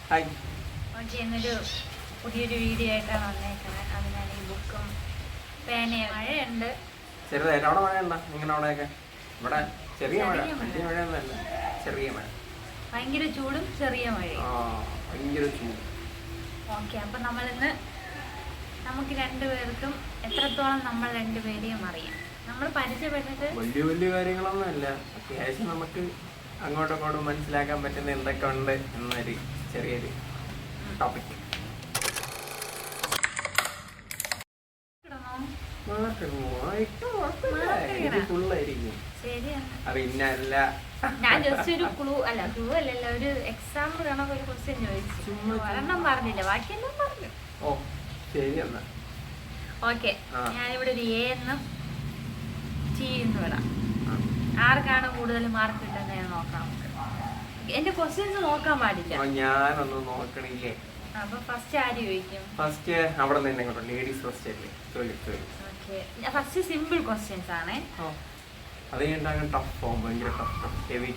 Hi. Okay, എന്നൊരു പുതിയൊരു video ആയിട്ടാണ് വന്നേക്കുന്നത്. അത് ഞാൻ ഈ ബുക്കും പേനയും. മഴയുണ്ട് ചെറുതായിട്ട്. അവിടെ മഴ ഉണ്ടോ നിങ്ങളുടെ അവിടെയൊക്കെ? ഇവിടെ ചെറിയ മഴ, വലിയ മഴയൊന്നുമല്ല, ചെറിയ മഴ. ഭയങ്കര ചൂടും ചെറിയ മഴയും. ഭയങ്കര ചൂട്. ഓക്കെ, അപ്പം നമ്മളിന്ന് നമുക്ക് രണ്ടുപേർക്കും എത്രത്തോളം നമ്മൾ രണ്ടുപേരെയും അറിയാം. നമ്മൾ പരിചയപ്പെട്ടിട്ട് വലിയ വലിയ കാര്യങ്ങളൊന്നും അല്ല, അത്യാവശ്യം നമുക്ക് അങ്ങോട്ടും ഇങ്ങോട്ടും മനസ്സിലാക്കാൻ പറ്റുന്ന എന്തൊക്കെ ഉണ്ട് എന്നൊരു ചെറിയൊരു ടോപ്പിക്. പിന്നല്ല, ഞാൻ ജസ്റ്റ് ഒരു ക്ലൂ അല്ലല്ലോ, ഒരു എക്സാമ്പിൾ കണക്ക് ഒരു ക്വസ്റ്റ്യൻ ചോദിച്ചു. ഒരെണ്ണം പറഞ്ഞില്ല, ബാക്കിയെല്ലാം പറഞ്ഞു. ഓ ശരി എന്നാ. ഓക്കെ, ഞാനിവിടെ ഒരു എ എന്നും ടി എന്ന് വിടാം. ആർക്കാണ് കൂടുതൽ മാർക്ക് കിട്ടുന്നത് ഞാൻ നോക്കാം. എന്റെ ക്വസ്റ്റ്യൻസ് നോക്കാൻ പാടില്ല. ഞാനൊന്നും നോക്കണില്ലേ. അപ്പൊ ഫസ്റ്റ് ആര് ചോദിക്കും? ഫസ്റ്റ് അവിടെ നിന്ന് ഇങ്ങോട്ട് ലേഡീസ് ഫസ്റ്റ് അല്ലേ? ഓക്കെ, ഫസ്റ്റ് സിമ്പിൾ ക്വസ്റ്റ്യൻസ് ആണേ. അത് കഴിഞ്ഞാൽ ടഫ് ആവും, ഭയങ്കര ടഫ് ഹെവി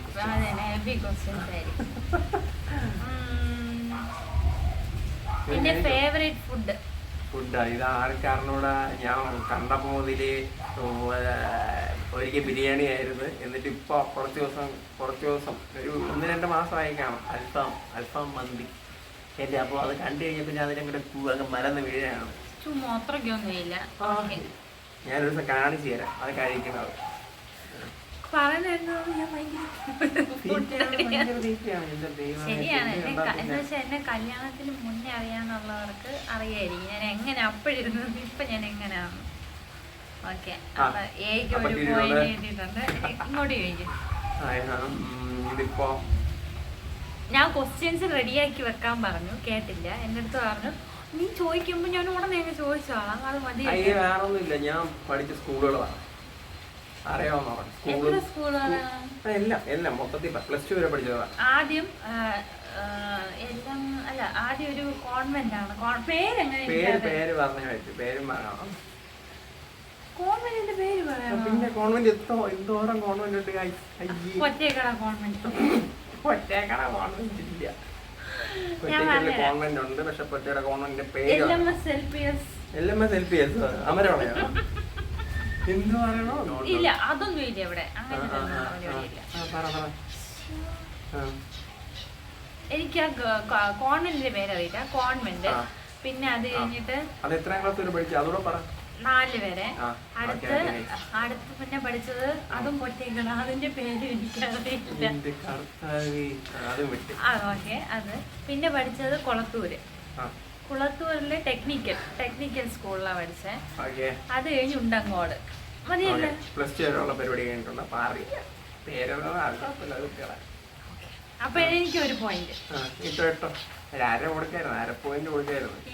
ക്വസ്റ്റ്യൻസ് ആയിരിക്കും. എന്റെ ഫേവറേറ്റ് ഫുഡ് ഇത് ആൾക്കാരനോട് ഞാൻ കണ്ടപ്പോ മുതല് ഒരിക്കൽ ബിരിയാണി ആയിരുന്നു. എന്നിട്ട് ഇപ്പൊ കുറച്ച് ദിവസം ഒരു 1-2 മാസമായി കാണും അൽഫാം മന്തി എന്റെ. അപ്പൊ അത് കണ്ടു കഴിഞ്ഞപ്പോ ഞാൻ അതിനെ അങ്ങ് മലന്ന് വീഴാണ്. അത്രയ്ക്കൊന്നുമില്ല. ഞാനൊരു ദിവസം കാണിച്ചു തരാം അത് കഴിക്കണത്. ശരിയാണ്. എന്നെ കല്യാണത്തിന് മുന്നേ അറിയാന്നുള്ളവർക്ക് അറിയായിരിക്കും ഞാൻ എങ്ങനെ അപ്പോഴിരുന്നത്, ഇപ്പൊ ഞാൻ എങ്ങനെയാണ്. ഓക്കെ, അപ്പൊ ഏക്ക് ഒരു പോയിന്റ് കിട്ടിയിട്ടുണ്ട്. ഇങ്ങോട്ട് ചോദിക്കും. ഞാൻ ക്വസ്റ്റ്യൻസ് റെഡിയാക്കി വെക്കാൻ പറഞ്ഞു, കേട്ടില്ല. എന്റെ അടുത്ത് പറഞ്ഞു നീ ചോദിക്കുമ്പോ ഞാൻ ഉടനെ ചോദിച്ചോളാം, അത് മതി. വേറൊന്നുമില്ല, ഞാൻ പഠിച്ച സ്കൂളുകളാണ് എല്ലാം മൊത്തത്തിൽ +2 വരെ പഠിച്ചതാണ്. ആദ്യം ഒരു കോൺവെന്റ് ആണ്. പേര് പറഞ്ഞു, പേരും പറയണം. കോൺവെന്റിന്റെ പേര് പറയാം. പിന്നെ കോൺവെന്റ് എന്തോരം കോൺവെന്റ് ഉണ്ട്. ഒറ്റേക്കട കോൺവെന്റ് ഇല്ല. കോൺവെന്റ് ഉണ്ട്, പക്ഷെ പൊറ്റയുടെ കോൺവെന്റിന്റെ പേര് LMS അമരവളയോ എന്ത് പറയണോ? ഇല്ല, അതൊന്നും ഇല്ല ഇവിടെ. എനിക്ക് കോൺവെന്റിന്റെ പേരറിയില്ല. കോൺവെന്റ്, പിന്നെ അത് കഴിഞ്ഞിട്ട് അത് എത്രാം ക്ലാസ് വരെ പഠിച്ചു? അതോടെ പറ. 4 വരെ. അടുത്ത് പിന്നെ പഠിച്ചത് അതും പൊറ്റേക്കണം, അതിന്റെ പേര് എനിക്കറിയില്ല. ഓക്കെ, അത് പിന്നെ പഠിച്ചത് കുളത്തൂരിലെ ടെക്നിക്കൽ സ്കൂളിലാണ് പഠിച്ചത്. അത് കഴിഞ്ഞ് ഉണ്ടങ്ങോട്. മതിയല്ലേ? അപ്പൊ എനിക്ക് ഒരു പോയിന്റ്.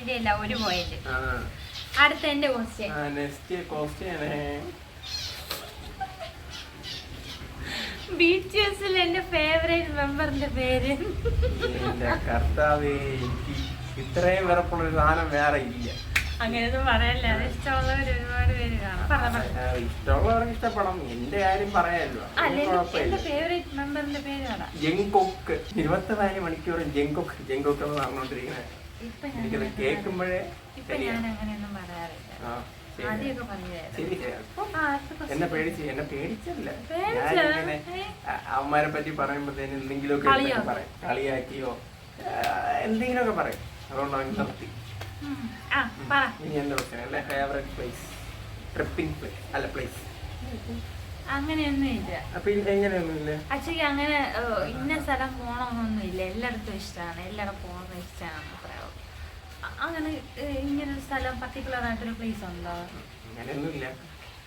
ഇല്ല, ഒരു പോയിന്റ്. അടുത്ത എന്റെ ക്വസ്റ്റ്യൻ. BTSൽ എന്റെ ഫേവറേറ്റ് മെമ്പറിന്റെ പേര്. ഇത്രയും വെറുപ്പുള്ള ഒരു സാധനം വേറെ ഇല്ല. അങ്ങനെയൊന്നും പറയല്ലേ, അത് ഇഷ്ടമുള്ളവർ ഒരുപാട് പേര് കാണാം. ഇഷ്ടമുള്ളവർക്ക് ഇഷ്ടപ്പെടാം, എന്റെ കാര്യം പറയാമല്ലോ. എന്റെ ഫേവറേറ്റ് മെമ്പറിന്റെ പേരാണ് ജങ്കൊക്ക്. 24 മണിക്കൂറും ജങ്കൊക്ക് എന്ന് പറഞ്ഞോണ്ടിരിക്കുന്നത്. എനിക്കത് കേൾക്കുമ്പോഴേ ഞാൻ അങ്ങനെയൊന്നും പറയാറില്ല. എന്നെ പേടിച്ചല്ല. ഞാനിങ്ങനെ അവന്മാരെ പറ്റി പറയുമ്പോഴത്തേന് എന്തെങ്കിലുമൊക്കെ പറയും, കളിയാക്കിയോ എന്തെങ്കിലുമൊക്കെ പറയും. അതുകൊണ്ടാണ് നിർത്തി. ഇനി എന്റെ ക്വസ്റ്റ്യൻ അല്ലേ, ഫേവറേറ്റ് പ്ലേസ്, ട്രിപ്പിംഗ് പ്ലേസ് അല്ല പ്ലേസ്. അങ്ങനെയൊന്നും ഇല്ല. അപ്പൊ എങ്ങനെയൊന്നും ഇല്ല. ആക്ച്വലി അങ്ങനെ ഇന്ന സ്ഥലം പോകണമെന്നൊന്നും ഇല്ല. എല്ലായിടത്തും ഇഷ്ടമാണ്, എല്ലായിടം പോകുന്നത് ഇഷ്ടമാണ്. അങ്ങനെ ഇങ്ങനൊരു സ്ഥലം പർട്ടിക്കുലർ ആയിട്ടൊരു പ്ലേസ് ഉണ്ടോ? അങ്ങനെയൊന്നും ഇല്ല.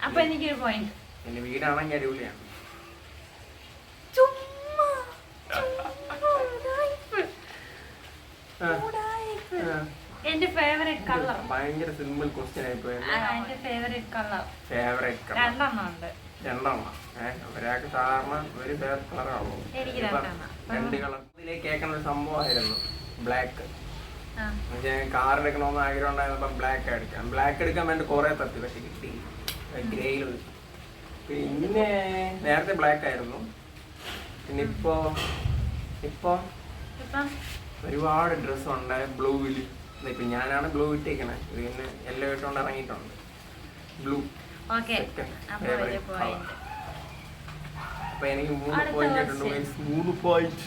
അപ്പൊ എനിക്കൊരു പോയിന്റ്. എന്റെ വീടാണെങ്കിൽ അടിപൊളിയാണ്. എന്റെ ഫേവറേറ്റ് കളർ. ഭയങ്കര സിമ്പിൾ ക്വസ്റ്റ്യൻ ആയിപ്പോയി. എന്റെ ഫേവറേറ്റ് കളർ 2 ഉണ്ട്. 2 ഒരാൾക്ക് സാധാരണ ഒരു ഫേവറേറ്റ് കളറാണോ? 2 കളർ. ഇതിലേക്ക് കേൾക്കുന്ന ഒരു സംഭവമായിരുന്നു ബ്ലാക്ക്. കാർ എടുക്കണമെന്ന് ആഗ്രഹം ഉണ്ടായിരുന്നപ്പോ ബ്ലാക്ക് എടുക്കാൻ വേണ്ടി കുറെ തപ്പി, പക്ഷെ കിട്ടി ഗ്രേയിൽ. പിന്നെ നേരത്തെ ബ്ലാക്ക് ആയിരുന്നു, പിന്നെ ഇപ്പൊ ഒരുപാട് ഡ്രസ്സുണ്ട് ബ്ലൂവിൽ. ഇപ്പം ഞാനാണ് ബ്ലൂ ഇട്ടേക്കണേ, ഇത് പിന്നെ എല്ലാം ഇട്ടുകൊണ്ട് ഇറങ്ങിയിട്ടുണ്ട്. ബ്ലൂ അപ്പൊ എനിക്ക് 3 പോയിന്റ് ആയിട്ടുണ്ട്. 3 പോയിന്റ്.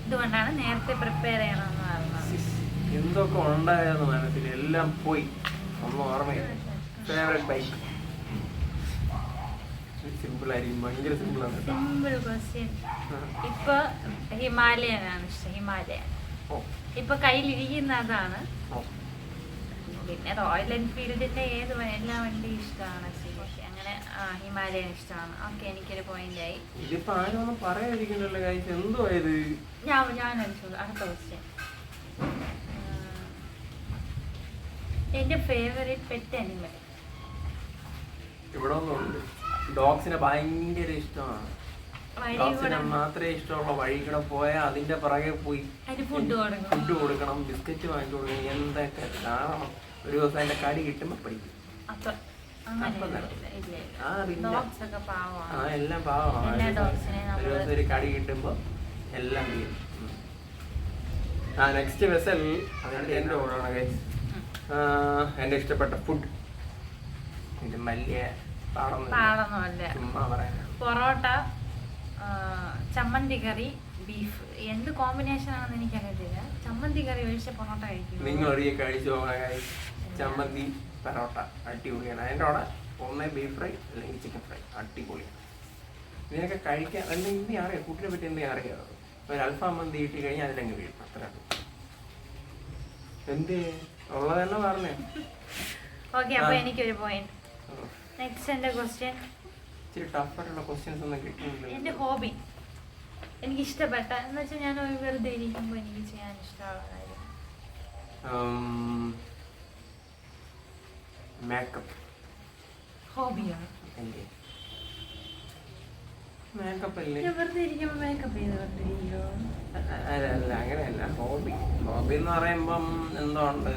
ഇതുകൊണ്ടാണ് നേരത്തെ പ്രിപ്പയർ ചെയ്യണമെന്ന് പറഞ്ഞത്. എന്തൊക്കെ ഉണ്ടായിരുന്നു മനസ്സിൽ, എല്ലാം പോയി, ഒന്നും ഓർമ്മയില്ല. ഫേവറേറ്റ് ബൈക്ക് സിമ്പിൾ ആയിരിക്കും, ഭയങ്കര സിമ്പിൾ ആണ്. Simple question. ഇപ്പൊ ഹിമാലയൻ ആണ് ഇഷ്ടം. ഹിമാലയൻ ഇപ്പൊ കയ്യിലിരിക്കുന്ന അതാണ്. പിന്നെ റോയൽ എൻഫീൽഡിന്റെ എല്ലാ വണ്ടി ഇഷ്ടമാണ്. അങ്ങനെ ഹിമാലയൻ ഇഷ്ടമാണ്. ഓക്കെ, എനിക്കൊരു പോയിന്റ് ആയി. ഇതിപ്പോ ആരൊന്നും പറയാതിരിക്കണല്ലോ ഗൈസ്, എന്തോ ഇത്. ഞാൻ അടുത്ത ക്വസ്റ്റ്യൻ. എന്റെ ഫേവറേറ്റ് പെറ്റ് അനിമൽ. ഇവിടെ ഒന്നുണ്ട്, ഡോഗ്സിനെ ഭയങ്കര ഇഷ്ടമാണ്. ഡോഗ്സിനെ മാത്രമേ ഇഷ്ടമുള്ള. വഴി കൂടെ പോയാൽ അതിന്റെ പുറകെ പോയി ഫുഡ് കൊടുക്കണം, ബിസ്ക്കറ്റ് വാങ്ങിച്ചു കൊടുക്കണം, എന്തൊക്കെ കാണണം. ഒരു ദിവസം അതിന്റെ കടി കിട്ടുമ്പോ പഠിക്കും. എല്ലാം പാവമാണ്. ഒരു ദിവസം ഒരു കടി കിട്ടുമ്പോ എല്ലാം ചെയ്യും. നെക്സ്റ്റ് വെസൽ എന്റെ ഓടാണ് ഗൈസ്. എന്റെ ഇഷ്ടപ്പെട്ട ഫുഡ് ഇത് വലിയ പാടൊന്നുമല്ല. പൊറോട്ട, ചമ്മന്തി കറി, ബീഫ്. എന്ത് കോമ്പിനേഷൻ ആണെന്ന് എനിക്കറിയത്തില്ല. ചമ്മന്തി കറി ഒഴിച്ച പൊറോട്ട കഴിക്കും. നിങ്ങൾ ഒരിക്കൽ കഴിച്ചു ചമ്മന്തി പൊറോട്ട അടിപൊളിയാണ്. അതിൻ്റെ അവിടെ ഒന്നേ ബീഫ് ഫ്രൈ അല്ലെങ്കിൽ ചിക്കൻ ഫ്രൈ അടിപൊളിയാണ്. ഇതിനൊക്കെ കഴിക്കാൻ എന്തെങ്കിലും അറിയാം, കുട്ടിനെ പറ്റി എന്തെങ്കിലും അറിയാമോ? ഒരു അൽഫാം മന്തി കിട്ടി കഴിഞ്ഞാൽ അതിലങ്ങ് വീഴും, അത്ര. എന്ത് ഉള്ളതെന്നെ പറഞ്ഞേ. ഓക്കെ, അപ്പൊ എനിക്കൊരു പോയിന്റ്. നെക്സ്റ്റ് എന്റെ ക്വസ്റ്റ്യൻ. ഇച്ചിരി ടഫായിട്ടുള്ള ക്വസ്റ്റ്യൻസ് ഒന്നും കിട്ടുന്നില്ല. എന്റെ ഹോബി, എനിക്ക് ഇഷ്ടപ്പെട്ട എന്ന് വെച്ചാൽ ഞാൻ വെറുതെ ഇരിക്കുമ്പോൾ എനിക്ക് ചെയ്യാൻ ഇഷ്ടമുള്ള കാര്യം. മേക്കപ്പ് ഹോബിയാണ്. മേക്കപ്പ് അല്ലേ? വെറുതെ ഇരിക്കുമ്പോൾ മേക്കപ്പ് ചെയ്തുകൊണ്ടിരിക്കുമോ? അല്ല, അങ്ങനെയല്ല. ഹോബി എന്ന് പറയുമ്പം എന്തോ ഉണ്ട്.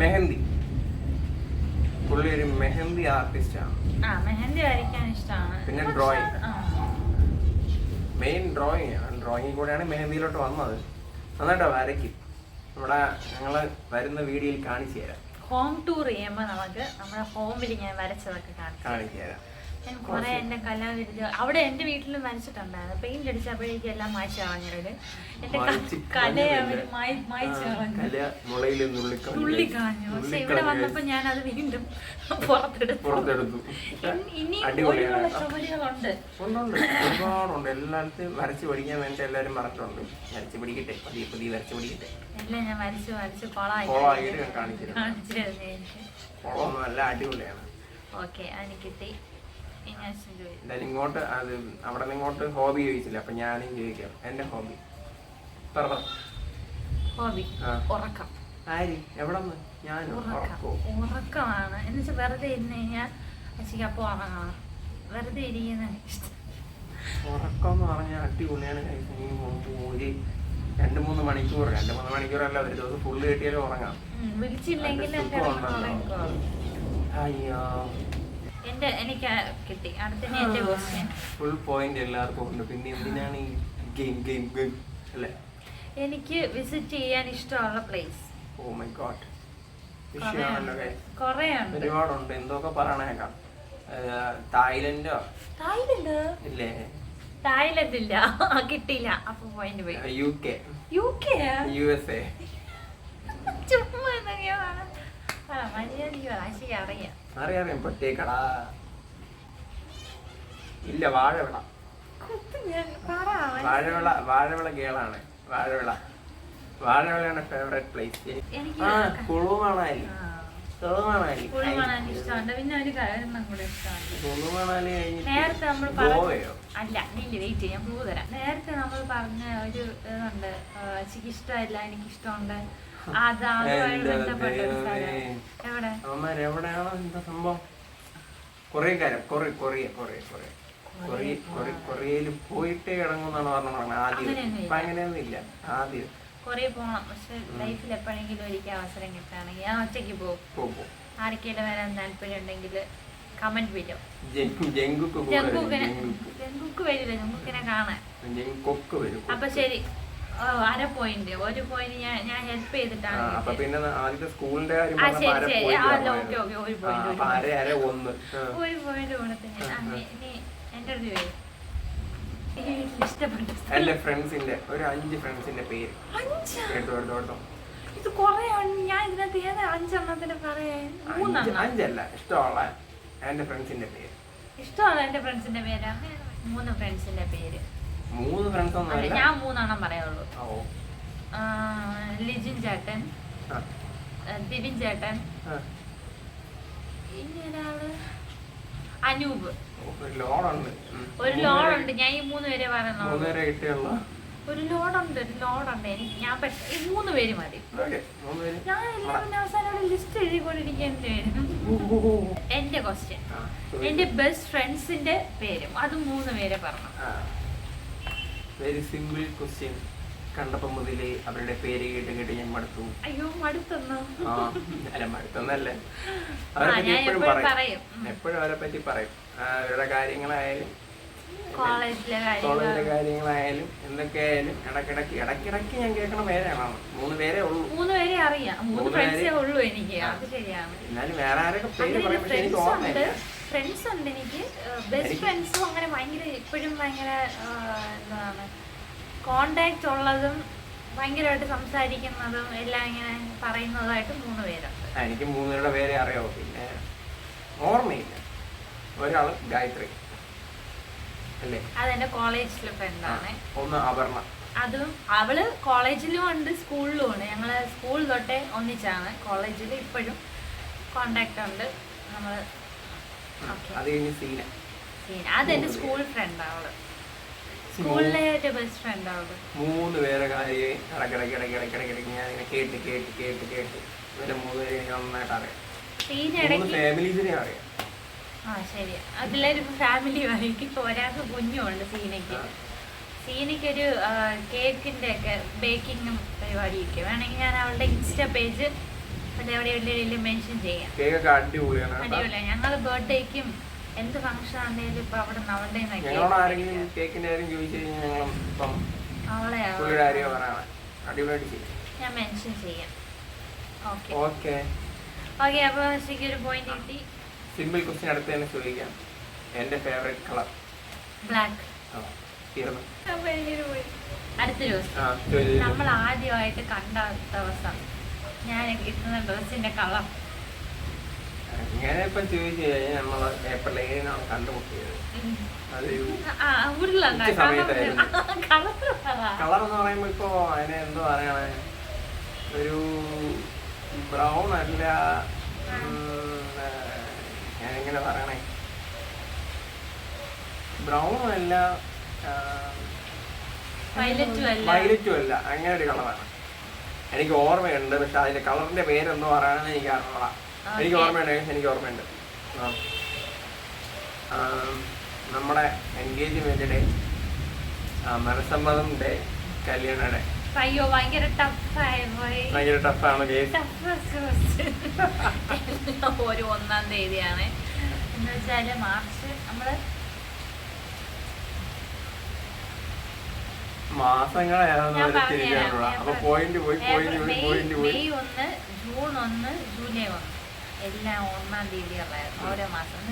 മെഹന്തി. പുള്ളി ഒരു മെഹന്തി ആർട്ടിസ്റ്റാണ്. മെഹന്തി വരയ്ക്കാൻ ഇഷ്ടമാണ്. പിന്നെ ഡ്രോയിങ്, മെയിൻ ഡ്രോയിങ് ആണ്. ഡ്രോയിങ്ങിൽ കൂടെയാണ് മെഹന്തിയിലോട്ട് വന്നത്. നന്നായിട്ടോ വരയ്ക്കും. ഇവിടെ ഞങ്ങൾ വരുന്ന വീഡിയോയിൽ കാണിച്ചു തരാം. ഹോം ടൂർ ചെയ്യുമ്പോൾ നമുക്ക് നമ്മുടെ ഹോമിൽ ഞാൻ വരച്ചതൊക്കെ കാണിച്ചു തരാം. ഞാൻ കുറെ എന്റെ കലാവിരുദ്ധ അവിടെ എന്റെ വീട്ടിലും വരച്ചിട്ടുണ്ടായിരുന്നു. പെയിന്റ് അടിച്ചപ്പോഴേക്കും എല്ലാം മായ്ച്ചു കളഞ്ഞവര്. എന്റെ കലയെ അവര് മായ്ച്ചു കളഞ്ഞു. പക്ഷെ ഇവിടെ വന്നപ്പോ ഞാൻ അത് വീണ്ടും പുറത്തെടുത്തു. ഇനി ഒരുപാട് ചുമലുകളുണ്ട്, ഒരുപാടുണ്ട്. എല്ലായിടത്തും വരച്ച് പഠിക്കാൻ വേണ്ടി എല്ലാവരും പറഞ്ഞിട്ടുണ്ട്. വരച്ച് പഠിക്കട്ടെ, പതിയെ വരച്ച് പഠിക്കട്ടെ. എല്ലാം ഞാൻ വരച്ച് കൊളായിട്ട് കാണിച്ചു കൊളമൊന്നും അല്ല, അടിപൊളിയാണ്. ഓക്കെ, അതിന് കിട്ടി. ഇങ്ങോട്ട് അത് അവിടെ നിന്ന് ഇങ്ങോട്ട് ഹോബി ചോദിച്ചില്ല, അപ്പൊ ഞാനും ചോദിക്കാം. എന്റെ ഹോബി ഉറക്കം. ആര് എവിടെ ഉറക്കമാണ്. എന്നുവെച്ചാൽ വെറുതെ ഇരുന്ന് കഴിഞ്ഞാൽ അച്ഛക്ക് അപ്പൊ ഉറങ്ങണം. വെറുതെ ഇരിക്കുന്ന ഉറക്കം എന്ന് പറഞ്ഞാൽ അടിപൊളിയാണ്. ഒരു 2-3 മണിക്കൂർ 2-3 മണിക്കൂറല്ല, ഒരു ദിവസം ഫുള്ള് കിട്ടിയാലും ഉറങ്ങാം. വിളിച്ചില്ലെങ്കിൽ അയ്യോ, എനിക്ക് കിട്ടി. അടുത്ത എന്റെ ക്വസ്റ്റ്യൻ. ഫുൾ പോയിന്റ് എല്ലാവർക്കും ഉണ്ട്. പിന്നെ എന്തിനാണ് ഈ ഗെയിം അല്ലേ? എനിക്ക് വിസിറ്റ് ചെയ്യാൻ ഇഷ്ടമുള്ള പ്ലേസ്. ഓ മൈ ഗോഡ്, ഒരുപാടുണ്ട്. എന്തൊക്കെ പറയണേക്കാം. തായ്ലൻഡോ? ഇല്ലേ? തായ്ലൻഡ് ഇല്ല, കിട്ടിയില്ല. അപ്പൊ പോയിന്റ് പോയി. UK USA. ചുമ്മാ എന്തൊക്കെയാണ് അറിയാം. അറിയാം പൊട്ടേക്കടാ. ഇല്ല, വാഴവിള. വാഴവിള ഗേളാണ്. വാഴവിളയാണ് favourite place. കുളുമണാലി. പിന്നെ ഒരു കാരണം കൂടെ ഇഷ്ടമാണ്. നേരത്തെ നമ്മൾ അല്ല വെയിറ്റ് ചെയ്യാൻ പൂ തരാം. നേരത്തെ നമ്മൾ പറഞ്ഞ ഒരു ഇതുണ്ട്, അച്ഛക്ക് ഇഷ്ടമല്ല എനിക്കിഷ്ടമുണ്ട്. എവിടെയാണോ എന്താ സംഭവം? കൊറിയയിൽ പോയിട്ടേ ഇറങ്ങുന്നാണ് പറഞ്ഞത് ആദ്യം. ഇപ്പൊ അങ്ങനെയൊന്നും ഇല്ല. ആദ്യം കൊറിയ പോകണം, പക്ഷെ ലൈഫിൽ എപ്പോഴെങ്കിലും ഒരിക്കൽ അവസരം കിട്ടുകയാണെങ്കിൽ ഞാൻ ഒറ്റയ്ക്ക് പോകും. ആർക്കെങ്കിലും വരാൻ താല്പര്യം ഉണ്ടെങ്കിൽ കമന്റ് വരും. ജങ്കുക്ക് വരില്ല, ജങ്കുക്കിനെ കാണാൻ. അപ്പൊ ശരി, 1/2 പോയിന്റ്, 1 പോയിന്റ് ഞാൻ ഹെൽപ്പ് ചെയ്തിട്ടാണ്. ഒരു പോയിന്റ് കൊടുത്ത് ഞാൻ എന്റെ അടുത്ത് വരും. ഇഷ്ടപ്പെട്ടു എന്റെ ഫ്രണ്ട്സിന്റെ ഒരു 5 ഫ്രണ്ട്സിന്റെ പേര്. ഇത് കൊറേ ഞാൻ ഇതിനകത്ത് ഏതാ 5 എണ്ണത്തിന് പറയാൻ? 5 അല്ല, ഇഷ്ടമുള്ള എന്റെ ഫ്രണ്ട്സിന്റെ പേര്. ഇഷ്ടമുള്ള എന്റെ ഫ്രണ്ട്സിന്റെ പേരാ 3 ഫ്രണ്ട്സിന്റെ പേര്. 3 ഫ്രണ്ട്സ് ഒന്നും ഞാൻ 3 എണ്ണം പറയുള്ളൂ. ലിജിൻ ചേട്ടൻ, ദിവിൻ ചേട്ടൻ, ഇനി ഒരാള് അനൂപ്. ഒരു ലോഡുണ്ട്. ഞാൻ ഈ 3 പേരെ പറയുന്നുള്ളൂ. ഒരു ലോഡുണ്ട് എനിക്ക്. ഞാൻ 3 പേര് മതി. ഞാൻ എല്ലാവരും അവസാനം ലിസ്റ്റ് എഴുതിക്കൊണ്ടിരിക്കേണ്ടി വരും. എന്റെ ക്വസ്റ്റ്യൻ, എന്റെ ബെസ്റ്റ് ഫ്രണ്ട്സിന്റെ പേരും അതും 3 പേരെ പറഞ്ഞു. Very simple question. കണ്ടപ്പോ മുതലേ അവരുടെ പേര് കേട്ട് ഞാൻ മടുത്തു. അയ്യോ, മടുത്തൊന്നോ? അല്ല, മടുത്തൊന്നല്ലേ. എപ്പോഴും അവരെ പറ്റി പറയും. അവരുടെ കാര്യങ്ങളായാലും കോളേജിലെ കാര്യങ്ങളായാലും എന്തൊക്കെയായാലും ഇടക്കിടക്ക് ഞാൻ കേൾക്കണ പേരാണ്. 3 പേരേ ഉള്ളൂ. 3 പേരെ അറിയാം. 3 ഫ്രണ്ട്സേ ഉള്ളൂ എനിക്ക്. അത് ശരിയാണ്. എന്നാലും വേറെ ആരൊക്കെ പേര് പറയും, പക്ഷെ എനിക്ക് ഓർമ്മയില്ല. ഫ്രണ്ട്സ് ഉണ്ട് എനിക്ക്. ബെസ്റ്റ് ഫ്രണ്ട്സും അങ്ങനെ ഭയങ്കര ഇപ്പോഴും ഭയങ്കര എന്താണ് കോണ്ടാക്ട് ഉള്ളതും ഭയങ്കരമായിട്ട് സംസാരിക്കുന്നതും എല്ലാം ഇങ്ങനെ പറയുന്നതായിട്ട് 3 പേരുണ്ട്. എനിക്ക് 3 പേരുടെ പേരെ അറിയാവൂ. പിന്നെ ഓർമ്മയില്ല. ഒരാള് ഗായത്രി അല്ലേ, അതെന്റെ കോളേജിലെ ഫ്രണ്ടാണ്. ഒന്ന് അപർണ. അതും അവള് കോളേജിലും ഉണ്ട് സ്കൂളിലും ഉണ്ട്. ഞങ്ങള് സ്കൂൾ തൊട്ടേ ഒന്നിച്ചാണ്. കോളേജിൽ ഇപ്പോഴും കോണ്ടാക്ട് ഉണ്ട് നമ്മള്. അതെന്റെ സ്കൂൾ ഫ്രണ്ട്. അവള് സ്കൂളിലെ ബെസ്റ്റ് ഫ്രണ്ട്. അവള് 3 പേരെ കാര്യം ഇടയ്ക്കിടയ്ക്ക് ഞാൻ ഇങ്ങനെ കേട്ട് ഇവരെ 3 പേരെ നന്നായിട്ട് അറിയാം. ഫാമിലീസിനെ അറിയാം. ശരി, അതിലൊരു ഫാമിലി വഴിക്ക്. ഒരാൾക്ക് കുഞ്ഞുണ്ട് സീനയ്ക്കൊരു കേക്കിന്റെ ഒക്കെ ബേക്കിങ്ങും പരിപാടിയൊക്കെ. വേണമെങ്കിൽ ഞാൻ അവളുടെ ഇൻസ്റ്റ പേജ് എവിടെയെങ്കിലും മെൻഷൻ ചെയ്യാം. അടിപൊളിയാണ്. ഞങ്ങള് ബർത്ത്ഡേക്കും എന്ത് ഫംഗ്ഷൻ ആണെങ്കിലും ഇപ്പൊ അവിടെ അവളുടെ ഞാൻ മെൻഷൻ ചെയ്യാം. ഓക്കെ. അപ്പൊ ശരിക്കൊരു പോയിന്റ് കിട്ടി. സിമ്പിൾ ക്വസ്റ്റ്യൻ അടുത്ത് തന്നെ ചോദിക്കാം. എന്റെ ഫേവറേറ്റ് കളർ ബ്ലാക്ക്. അടുത്ത ദിവസം നമ്മൾ ആദ്യമായിട്ട് കണ്ട ദിവസം ഞാൻ ഇട്ടുന്ന ഡ്രസ്സിന്റെ കളർ ഇങ്ങനെ ഇപ്പൊ ചോദിച്ചു കഴിഞ്ഞാൽ നമ്മള് ഏപ്രിൽ 7 കണ്ടുമുട്ടിയത്. കളർ എന്ന് പറയുമ്പോ ഇപ്പൊ അതിനെ എന്തോ പറയണേ, ഒരു ബ്രൗൺ അല്ല, ഞാനെങ്ങനെ പറയണേ, ബ്രൗണും അല്ല വയലറ്റും അല്ല, അങ്ങനെ ഒരു കളറാണ്. എനിക്ക് ഓർമ്മയുണ്ട്, പക്ഷെ അതിന്റെ കളറിന്റെ പേരെന്തോ പറയാണെന്ന് എനിക്ക് അറിഞ്ഞോളാ. എനിക്ക് ഓർമ്മയുണ്ട്. നമ്മുടെ എൻഗേജ്മെന്റ് ഡേ, മനസ്സമ്മതം ഡേ, കല്യാണ ഡേ. അയ്യോ, ഭയങ്കര ടഫാണ്. ഒരു 1-ാം തീയതിയാണ് എന്ന് വെച്ചാല് മാർച്ച്. നമ്മള് മെയ് 1, ജൂൺ 1, ജൂലൈ 1 എല്ലാം 1-ാം തീയതി ഉള്ളായിരുന്നു ഓരോ മാസം.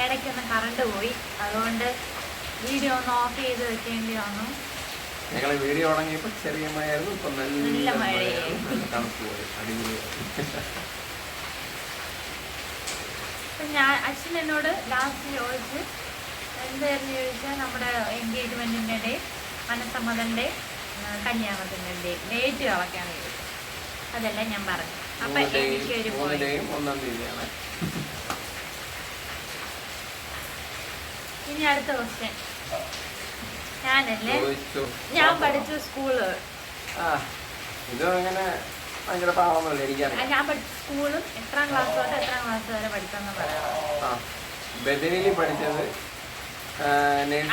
ഇടയ്ക്കൊന്ന് കറണ്ട് പോയി, അതുകൊണ്ട് വീഡിയോ ഒന്ന് ഓഫ് ചെയ്ത് വെക്കേണ്ടി വന്നു. ഞങ്ങള് വീഡിയോ തുടങ്ങിയപ്പോ ചെറിയ മഴയായിരുന്നു, ഇപ്പൊ നല്ല മഴയായിരുന്നു. ഞാൻ അച്ഛൻ എന്നോട് ലാസ്റ്റ് ചോദിച്ച് എന്തായിരുന്നു ചോദിച്ചാൽ നമ്മുടെ എൻഗേജ്മെന്റിന്റെ ഡേ, മനസ്സമ്മതം ഡേ, കല്യാണത്തിന്റെ ഡേ, ഡേറ്റ് കളക്കാണ് ചോദിച്ചത്. അതെല്ലാം ഞാൻ പറഞ്ഞു. അപ്പൊ എനിക്കൊരു 1-ാം തീയതിയാണ്. ഇനി അടുത്ത ക്വസ്റ്റ്യൻ. ഞാനല്ലേ, ഞാൻ പഠിച്ച സ്കൂള് ഭയങ്കര പാവമല്ലേ, എനിക്കറിയാം. ഞാൻ പഠിച്ച സ്കൂളും എത്രാം ക്ലാസ് തൊട്ട് എത്രാം ക്ലാസ് വരെ പഠിച്ചെന്ന് പറയാം. ബദനിയിൽ പഠിച്ചത്.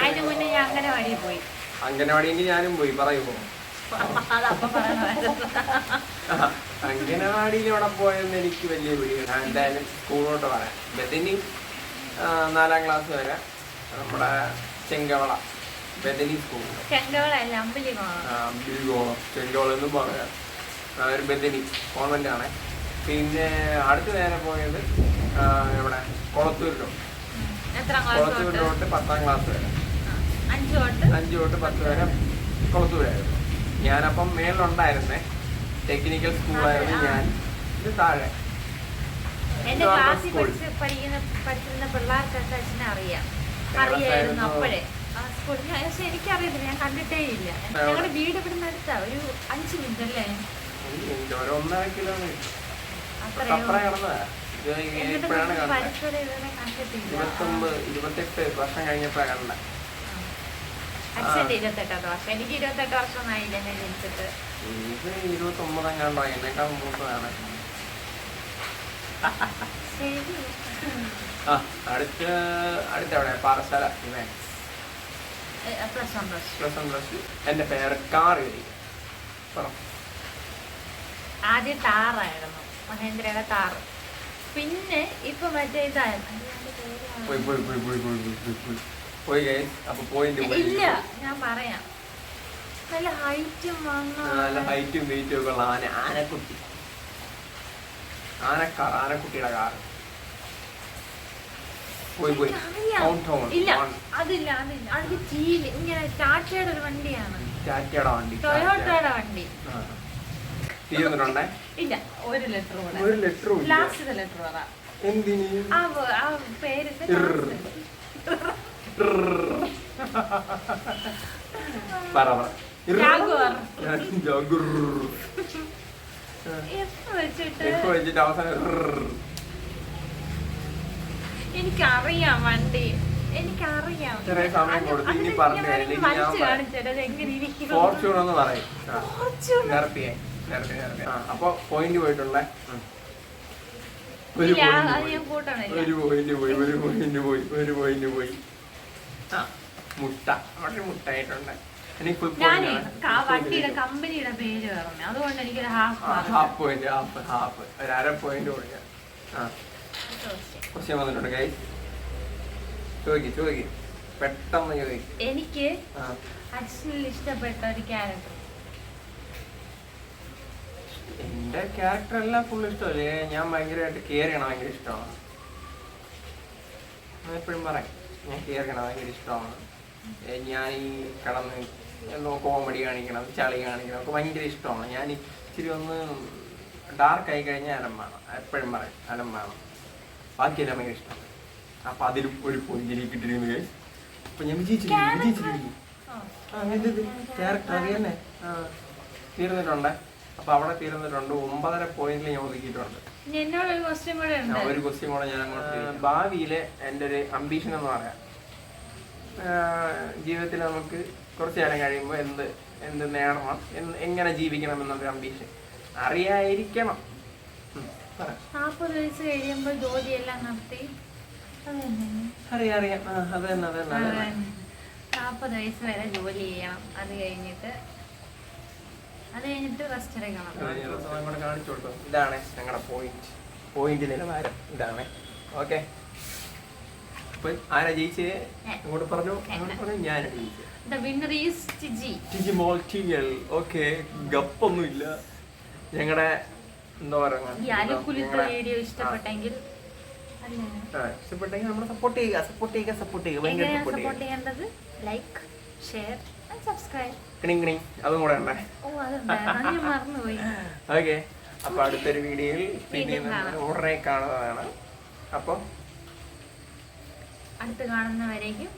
അതിന് മുന്നേ ഞാൻ അംഗനവാടിയിൽ പോയി. അംഗനവാടിയെങ്കിൽ ഞാനും പോയി. പറയുമ്പോ അതപ്പം പറയണമായിരുന്നു. അംഗനവാടിയിൽ ഇവിടെ പോയെന്ന് എനിക്ക് വലിയ പിടിയാണ്. ഞാൻ എന്തായാലും സ്കൂളിലോട്ട് പറയാം. ബദനി 4ാം ക്ലാസ് വരെ നമ്മുടെ ചെങ്കവള ബദനി സ്കൂളുണ്ട്. അമ്പിളികോളം ചെങ്കവളം എന്നും പറയാം. ഒരു ബദനി കോൺവെന്റ് ആണ്. പിന്നെ അടുത്ത നേരെ പോയത് ഇവിടെ കൊളത്തൂരിലോട്ട്. കൊളത്തൂരിലോട്ട് 10ാം ക്ലാസ് വരെ, 5 തൊട്ട് 10 വരെ കൊളത്തൂരായിരുന്നു. ഞാനപ്പം മേലുണ്ടായിരുന്നേ, ടെക്നിക്കൽ സ്കൂളായിരുന്നു. ഞാൻ ഇത് താഴെ എന്റെ ക്ലാസ്സിൽ പഠിച്ചിരുന്ന പിള്ളേർക്കൊക്കെ അച്ഛനെ അറിയായിരുന്നു അപ്പോഴേ ആ സ്കൂളിൽ. പക്ഷെ എനിക്കറിയത്തില്ല, ഞാൻ കണ്ടിട്ടേ ഇല്ല. ഞങ്ങളുടെ വീട് ഇവിടെ നിന്ന് അടുത്താ, ഒരു 5 മിനിറ്റ് അല്ലേ? 1.5 കിലോമീറ്റർ. 28 വർഷം കഴിഞ്ഞപ്പോഴാണ് കണ്ട. അച്ഛന്റെ 28 വർഷം, എനിക്ക് 28 വർഷം ആയില്ല എന്നെ ജനിച്ചിട്ട്. ഇത് 29 കണ്ടോ, എന്നെക്കാൾ മൂത്തതാണ്. അടുത്ത എവിടെ? പാറശാല +1+2. എന്റെ പേര് കാർ. ആദ്യം താറായിരുന്നു, മഹേന്ദ്രയുടെ താറ്. പിന്നെ ഇപ്പൊ മറ്റേ ഇതായിരുന്നു. ഇല്ല, ഞാൻ പറയാം. നല്ല ഹൈറ്റും വെയിറ്റും ഒക്കെ ഉള്ള ആനക്കുട്ടി. ആനക്കുട്ടിയുടെ കാർ. ഇല്ല, അതില്ല. അത് ചീല് ഇങ്ങനെ ടാറ്റയുടെ ഒരു വണ്ടിയാണ്. ടൊയോട്ടയുടെ വണ്ടി. തീർന്നിട്ടുണ്ടേ? ഇല്ല, ഒരു ലെറ്റർ ലാസ്റ്റത്തെ ലെറ്റർ പറ. ആ പേര് വെച്ചിട്ട് അവസാനം എനിക്കറിയാം വണ്ടി, എനിക്കറിയാം. ചെറിയ സമയം കൊടുത്ത് ഇനി പറഞ്ഞു ഫോർച്യൂൺ എന്ന് പറയും. അപ്പൊ പോയിന്റ് പോയിട്ടുള്ളേ. ഒരു പോയിന്റ് പോയി. മുട്ട അവിടെ മുട്ടായിട്ടുണ്ട്. വണ്ടിയുടെ കമ്പനിയുടെ പേര് പറഞ്ഞു, അതുകൊണ്ട് എനിക്കൊരു ഹാഫ് പോയിന്റ് ഒരു 1/2 പോയിന്റ് കൊടുക്കാം. ക്വസ്റ്റ്യൻ വന്നിട്ടുണ്ട് ഗൈസ്. ചോദിക്ക് പെട്ടെന്ന് ചോദിക്കും. എനിക്ക് അച്ഛനിൽ ഇഷ്ടപ്പെട്ട ഒരു ക്യാരക്ടർ. എന്റെ ക്യാരക്ടർ എല്ലാം ഫുൾ ഇഷ്ടമല്ലേ. ഞാൻ ഭയങ്കരമായിട്ട് കെയർ ചെയ്യണം, ഭയങ്കര ഇഷ്ടമാണ്. ഞാൻ എപ്പോഴും പറയാം, ഞാൻ കെയർ ചെയ്യണം, ഭയങ്കര ഇഷ്ടമാണ്. ഞാൻ ഈ കിടന്ന് എന്തോ കോമഡി കാണിക്കണം, ചളി കാണിക്കണം ഒക്കെ ഭയങ്കര ഇഷ്ടമാണ്. ഞാൻ ഇച്ചിരി ഒന്ന് ഡാർക്ക് ആയി കഴിഞ്ഞാൽ അലമ്പാണ്. എപ്പോഴും പറയും അലമ്പാണ്. ബാക്കിയെല്ലാം ഭയങ്കര ഇഷ്ടമാണ്. അപ്പൊ അതിലും ഒരു പോയിന്റ് കിട്ടിയിരുന്നു ഗൈസ്. അപ്പൊ ഞാൻ വിജയിച്ചിരിക്കുന്നു. ക്യാരക്ടർ അറിയാന്നെ തീർന്നിട്ടുണ്ട്. അപ്പൊ അവിടെ തീർന്നിട്ടുണ്ട്. 9.5 പോയിന്റിൽ ഞാൻ ഒതുക്കിയിട്ടുണ്ട്. ഒരു ക്വസ്റ്റ്യൻ കൂടെ ഞാൻ അങ്ങോട്ട്. ഭാവിയിലെ എൻ്റെ ഒരു അംബീഷൻ എന്ന് പറയാം, ജീവിതത്തിൽ നമുക്ക് കുറച്ച് കാലം കഴിയുമ്പോൾ എന്ത് നേടണം, എങ്ങനെ ജീവിക്കണം എന്നൊരു അംബീഷൻ അറിയായിരിക്കണം. 40 വയസ്സ് കഴിയുമ്പോൾ ജോലിയെല്ലാം നിർത്തി. അറിയാം. അത് തന്നെ 40 വയസ്സ് വരെ ജോലി ചെയ്യണം. അത് കഴിഞ്ഞിട്ട് റെസ്റ്റ് എടുക്കണം. കാണിച്ചു കൊടുത്തു. ഇതാണ് ഞങ്ങളുടെ പോയിന്റ് നിലവാരം. ഇതാണ്. ഓക്കെ, ആരാ ജയിച്ചേ? അങ്ങോട്ട് പറഞ്ഞു. ഞാനാണ് ജയിച്ചത്. ഓക്കെ, ഗപ്പൊന്നുമില്ല. ഞങ്ങളുടെ എന്താ പറയുക, ഇഷ്ടപ്പെട്ടെങ്കിൽ നമ്മളെ സപ്പോർട്ട് ചെയ്യുക. Like, share, subscribe. അതും കൂടെ ഉണ്ടേ. ഓക്കെ, അപ്പൊ അടുത്തൊരു വീഡിയോയിൽ പിന്നെ ഉടനെ കാണുന്നതാണ്. അപ്പൊ അടുത്ത് കാണുന്നവരേക്കും